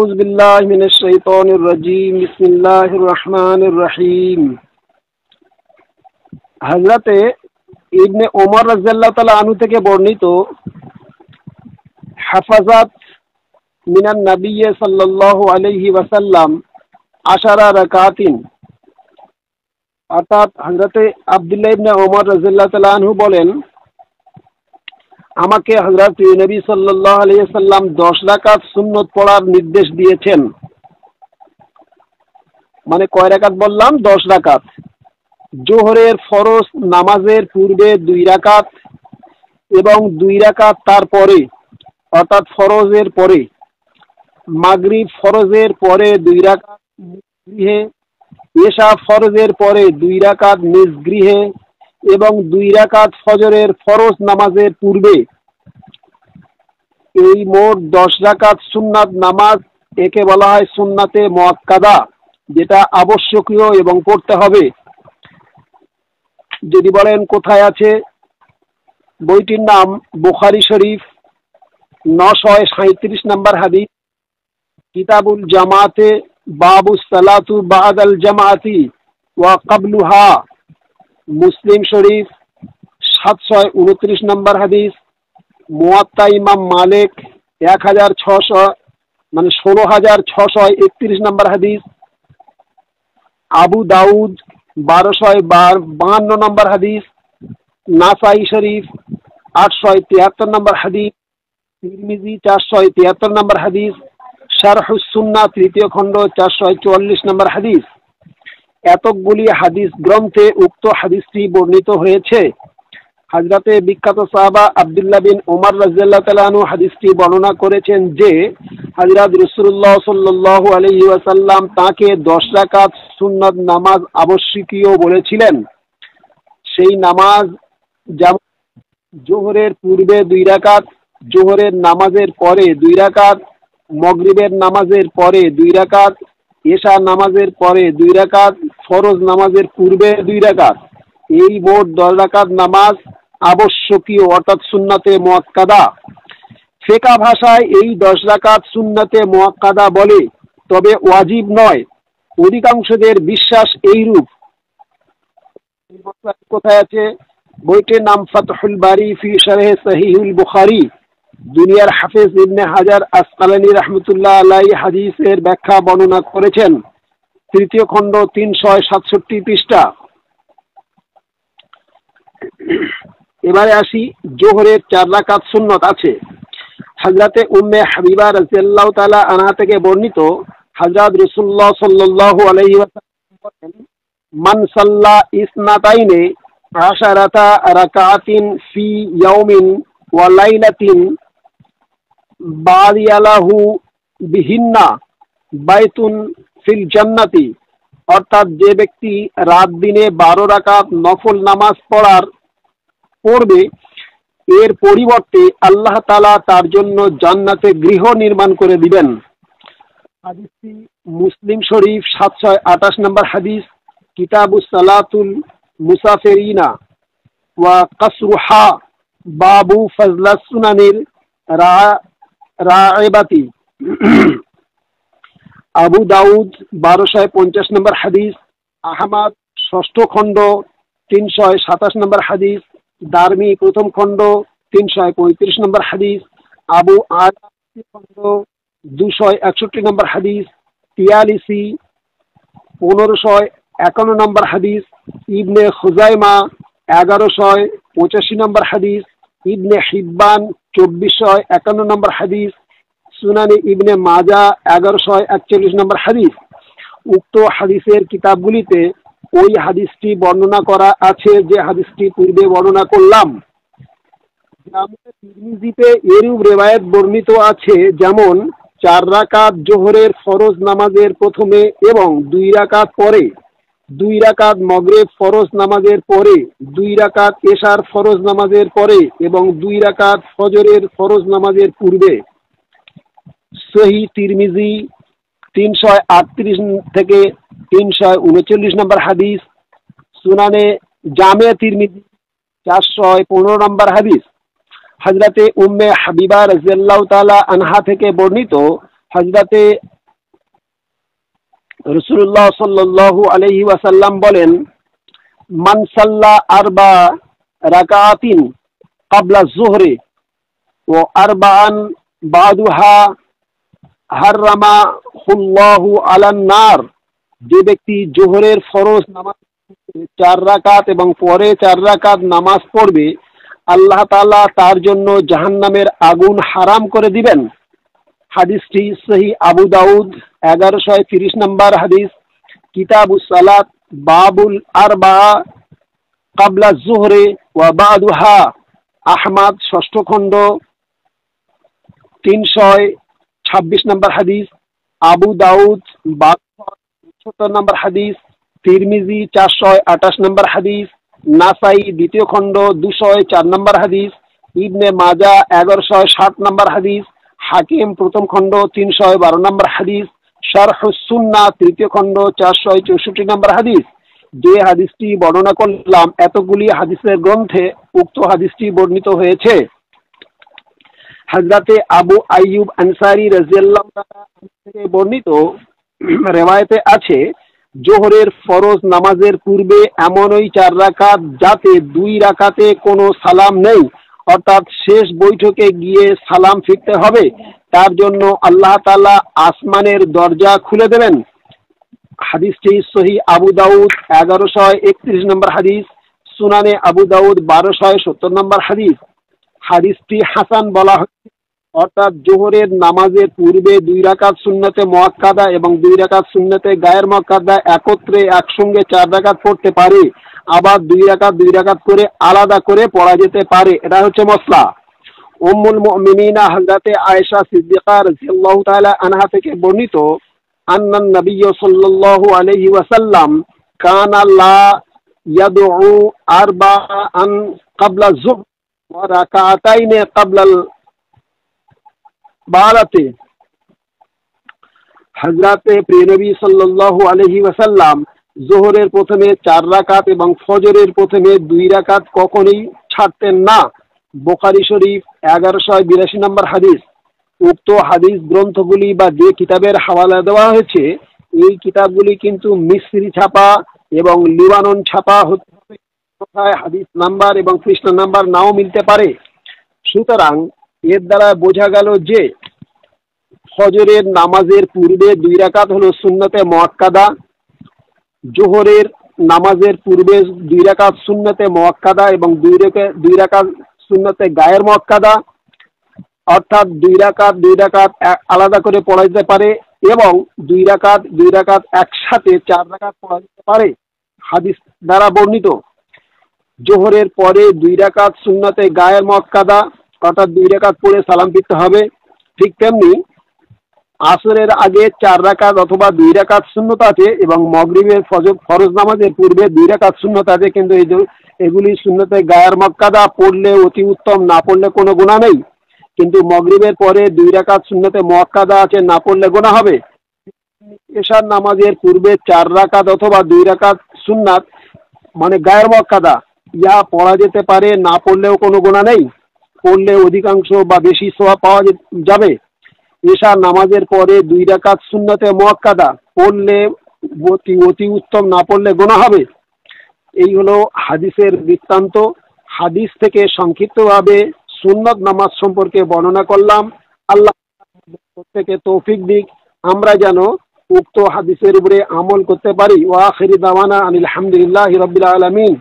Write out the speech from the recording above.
أعوذ بالله من الشيطان الرجيم بسم الله الرحمن الرحيم। হযরতে ইবনে ওমর রাদিয়াল্লাহু তাআলা আনহু থেকে বর্ণিত হাফাজাত মিনান নবী সাল্লাল্লাহু আলাইহি ওয়াসাল্লাম আশারা রাকাতিন, অর্থাৎ হযরতে আব্দুল্লাহ ইবনে ওমর রাদিয়াল্লাহু তাআলা আনহু বলেন, আমাকে হযরত নবী সাল্লাল্লাহু আলাইহি ওয়াসাল্লাম 10 রাকাত সুন্নত পড়ার নির্দেশ দিয়েছেন। মানে কয় রাকাত বললাম? 10 রাকাত। জোহরের ফরজ নামাজের পূর্বে 2 রাকাত এবং 2 রাকাত তারপরে, অর্থাৎ ফরজের পরে। মাগরিব ফরজের পরে 2 রাকাত গৃহে, এশা ফরজের পরে 2 রাকাত নিজ গৃহে এবং 2 রাকাত ফজরের ফরজ নামাজের পূর্বে। এই মোট 10 রাকাত সুন্নাত নামাজ, একে বলা হয় সুন্নাতে মুআক্কাদা, যেটা আবশ্যকীয় এবং পড়তে হবে। যদি বলেন কোথায় আছে, বইটির নাম বুখারী শরীফ, 937 নম্বর হাদিস, কিতাবুল জামাতে, বাবুস সালাতু বাদাল জামাআতি ওয়া ক্বাবলুহা। মুসলিম শরীফ 729 নম্বর হাদিস, মুয়াত্তা ইমাম মালিক 16631 নম্বর হাদিস, আবু দাউদ 1252 নম্বর হাদিস, নাসাই শরীফ 873 নম্বর হাদিস, তিরমিজি 473 নম্বর হাদিস, শারহুস সুন্নাহ তৃতীয় খণ্ড 444 নম্বর হাদিস। এতগুলি হাদিস গ্রন্থে উক্ত হাদিসটি বর্ণিত হয়েছে। হযরতে বিখ্যাত সাহাবা আব্দুল্লাহ বিন ওমর রাদিয়াল্লাহু তাআলা আনহু হাদিসটি বর্ণনা করেছেন যে হযরত রাসূলুল্লাহ সাল্লাল্লাহু আলাইহি ওয়াসাল্লাম তাকে 10 রাকাত সুন্নাত নামাজ আবশ্যকীয় বলেছিলেন। সেই নামাজ যেমন জোহরের পূর্বে 2 রাকাত, জোহরের নামাজের পরে 2 রাকাত, মাগরিবের নামাজের পরে 2 রাকাত, এশা নামাজের পরে 2 রাকাত, ফরজ নামাজের পূর্বে 2 রাকাত। এই মোট 10 রাকাত নামাজ আবশ্যকীয়, অর্থাৎ সুন্নাতে মুআক্কাদা। ফিকহ ভাষায় এই 10 রাকাত সুন্নাতে মুআক্কাদা বলে, তবে ওয়াজিব নয়। অধিকাংশদের বিশ্বাস এইরূপ। কোথায় আছে? বইটির নাম ফাতহুল বারি ফি শারহ সহিহুল বুখারী। দুনিয়ার হাফেজ ইবনে হাজার আসকালানী রাহমাতুল্লাহ আলাইহি হাদিসের ব্যাখ্যা বর্ণনা করেছেন, তৃতীয় খণ্ড 367 পৃষ্ঠা। এবারে আসি, জোহরের 4 রাকাত সুন্নত আছে। হযরতে উম্মে হাবিবা রাদিয়াল্লাহু তাআলা আনহা থেকে বর্ণিত, হযরত রাসূলুল্লাহ সাল্লাল্লাহু আলাইহি ওয়াসাল্লাম বলেন, মান সাল্লা ইসনাতাইনে আশারাতা রাকাতিন ফি ইয়াউমিন ওয়া লাইলাতিন বাদিয়ালাহু বিহিন্না বাইতুন ফিল জান্নাতি। অর্থাৎ যে ব্যক্তি রাত দিনে 12 রাকাত নফল নামাজ পড়বে, এর পরিবর্তে আল্লাহ তাআলা তার জন্য জান্নাতে গৃহ নির্মাণ করে দিবেন। হাদিসটি মুসলিম শরীফ 728 নম্বর হাদিস, কিতাবুস সালাতুল মুসাফিরিনা ওয়া কাসরুহা, বাবু ফাজলাস সুনানির রাইবাতি। আবু দাউদ 1250 নম্বর হাদিস, আহমদ 6ষ্ঠ খণ্ড 327 নম্বর হাদিস, দারমি প্রথম খণ্ড 335 নম্বর হাদিস, আবু আলা খণ্ড 261 নম্বর হাদিস, তিয়ালিসি 1551 নম্বর হাদিস, ইবনে খুজাইমা 1185 নম্বর হাদিস, ইবনে হিব্বান 2451 নম্বর হাদিস, সুনানে ইবনে মাজা 1141 নম্বর হাদিস। উক্ত হাদিসের কিতাবগুলিতে ওই হাদিসটি বর্ণনা করা আছে যে হাদিসটি পূর্বে বর্ণনা করলাম। তিরমিজিতে এরূপ রিওয়ায়াত বর্ণিত আছে, যেমন 4 রাকাত জোহরের ফরজ নামাজের প্রথমে এবং 2 রাকাত পরে, 2 রাকাত মাগরিব ফরজ নামাজের পরে, 2 রাকাত এশার ফরজ নামাজের পরে এবং 2 রাকাত ফজরের ফরজ নামাজের পূর্বে। সহিহ তিরমিজি 338 থেকে 339 নম্বর হাদিস, সুনানে জামে তিরমিজি 415 নম্বর হাদিস। হযরতে উম্মে হাবিবা রাদিয়াল্লাহু তাআলা আনহা থেকে বর্ণিত, হযরতে রাসূলুল্লাহ সাল্লাল্লাহু আলাইহি ওয়াসাল্লাম বলেন, মান সাল্লা আরবা রাকাআতিন ক্বাবলা যুহরি ওয়া আরবাআন বা'দাহা হাররামাহুল্লাহু আলান নার। যে ব্যক্তি জোহরের ফরজ নামাজ 4 রাকাত এবং পরে 4 রাকাত নামাজ পড়বে, আল্লাহ তাআলা তার জন্য জাহান্নামের আগুন হারাম করে দিবেন। হাদিসটি সহিহ আবু দাউদ 1130 নম্বর হাদিস, কিতাবুস সালাত, বাবুল আরবা ক্বাবলা যুহরি ওয়া বা'দাহা, আহমদ 6ষ্ঠ খণ্ড 326 নম্বর হাদিস, আবু দাউদ 72 নম্বর হাদিস, তিরমিজি 428 নম্বর হাদিস, নাসাই 2য় খণ্ড 204 নম্বর হাদিস, ইবনে মাজা 1160 নম্বর হাদিস, হাকিম 1ম খণ্ড 312 নম্বর হাদিস, শারহুস সুন্নাহ 3য় খণ্ড 464 নম্বর হাদিস। যে হাদিসটি বর্ণনা করলাম, এতগুলি হাদিসের গ্রন্থে উক্ত হাদিসটি বর্ণিত হয়েছে। হযরতে আবু আইয়ুব আনসারী রাদিয়াল্লাহু তাআলা থেকে বর্ণিত রিওয়ায়েতে আছে, জোহরের ফরজ নামাজের পূর্বে এমন ওই 4 রাকাত যাতে 2 রাকাতে কোনো সালাম নেই, অর্থাৎ শেষ বৈঠকে গিয়ে সালাম ফিরতে হবে, তার জন্য আল্লাহ তাআলা আসমানের দরজা খুলে দেবেন। হাদিসটি সহিহ আবু দাউদ 1131 নম্বর হাদিস, সুনানে আবু দাউদ 1270 নম্বর হাদিস। হাদিসটি হাসান বলা হচ্ছে, অর্থাৎ জোহরের নামাজের পূর্বে 2 রাকাত সুন্নতে মুআক্কাদা এবং 2 রাকাত সুন্নতে গায়ের মুআক্কাদা একত্রে একসঙ্গে 4 রাকাত পড়তে পারে, আবার 2 রাকাত করে আলাদা করে পড়া যেতে পারে। এটা হচ্ছে মসলা। উম্মুল মুমিনিনা হযরতে আয়েশা সিদ্দিকা রাদিয়াল্লাহু তাআলা আনহা থেকে বর্ণিত, আন্নান নবী সাল্লাল্লাহু আলাইহি ওয়াসাল্লাম কানা লা ইয়াদউ আরবাআন ক্বাবলা যুহর ওয়া রাকাতাইন ক্বাবলাল বারাতে। হযরতে প্রিয় নবী সাল্লাল্লাহু আলাইহি ওয়াসাল্লাম যোহরের প্রথমে 4 রাকাত এবং ফজরের প্রথমে 2 রাকাত কখনোই ছাড়তেন না। বুখারী শরীফ 1182 নম্বর হাদিস। উক্ত হাদিস গ্রন্থগুলি বা যে কিতাবের হাওয়ালা দেওয়া হয়েছে, এই কিতাবগুলি কিন্তু মিসরি ছাপা এবং লিবানন ছাপা হতে হবে, কোথায় হাদিস নাম্বার এবং পৃষ্ঠা নাম্বার নাও মিলতে পারে। সুতরাং এর দ্বারা বোঝা গেল যে ফজরের নামাজের পূর্বে 2 রাকাত হলো সুন্নতে মুআক্কাদা, জোহরের নামাজের পূর্বে 2 রাকাত সুন্নতে মুআক্কাদা এবং 2 রাকাত সুন্নতে গায়ের মুআক্কাদা, অর্থাৎ 2 রাকাত আলাদা করে পড়া যেতে পারে এবং 2 রাকাত একসাথে 4 রাকাত পড়া যেতে পারে। হাদিস দ্বারা বর্ণিত জোহরের পরে 2 রাকাত সুন্নতে গায়ের মুআক্কাদা, অর্থাৎ 2 রাকাত পড়ে সালাম ফিরতে হবে। ঠিক তেমনি আসরের আগে 4 রাকাত অথবা 2 রাকাত সুন্নত আছে এবং মাগরিবের ফরজ নামাজের পূর্বে 2 রাকাত সুন্নত আছে, কিন্তু এগুলি সুন্নতে গায়ের মুআক্কাদা, পড়লে অতি উত্তম, না পড়লে কোনো গুনাহ নেই। কিন্তু মাগরিবের পরে 2 রাকাত সুন্নতে মুআক্কাদা আছে, না পড়লে গুনাহ হবে। এশার নামাজের পূর্বে 4 রাকাত অথবা 2 রাকাত সুন্নাত মানে গায়ের মুআক্কাদা ইয়া পড়া যেতে পারে, না পড়লেও কোনো গুনাহ নেই, পড়লে অধিকাংশ বা বেশি সওয়াব পাওয়া যাবে। এশার নামাজের পরে 2 রাকাত সুন্নতে মুআক্কাদা পড়লে অতি উত্তম, না পড়লে গুনাহ হবে। এই হলো হাদিসের বৃত্তান্ত। হাদিস থেকে সংক্ষিপ্তভাবে সুন্নত নামাজ সম্পর্কে বর্ণনা করলাম। আল্লাহ প্রত্যেকে তৌফিক দিক, আমরা যেন উক্ত হাদিসের উপরে আমল করতে পারি। ওয়া আখিরি দাওয়ানা আনিল হামদুলিল্লাহি রাব্বিল আলামিন।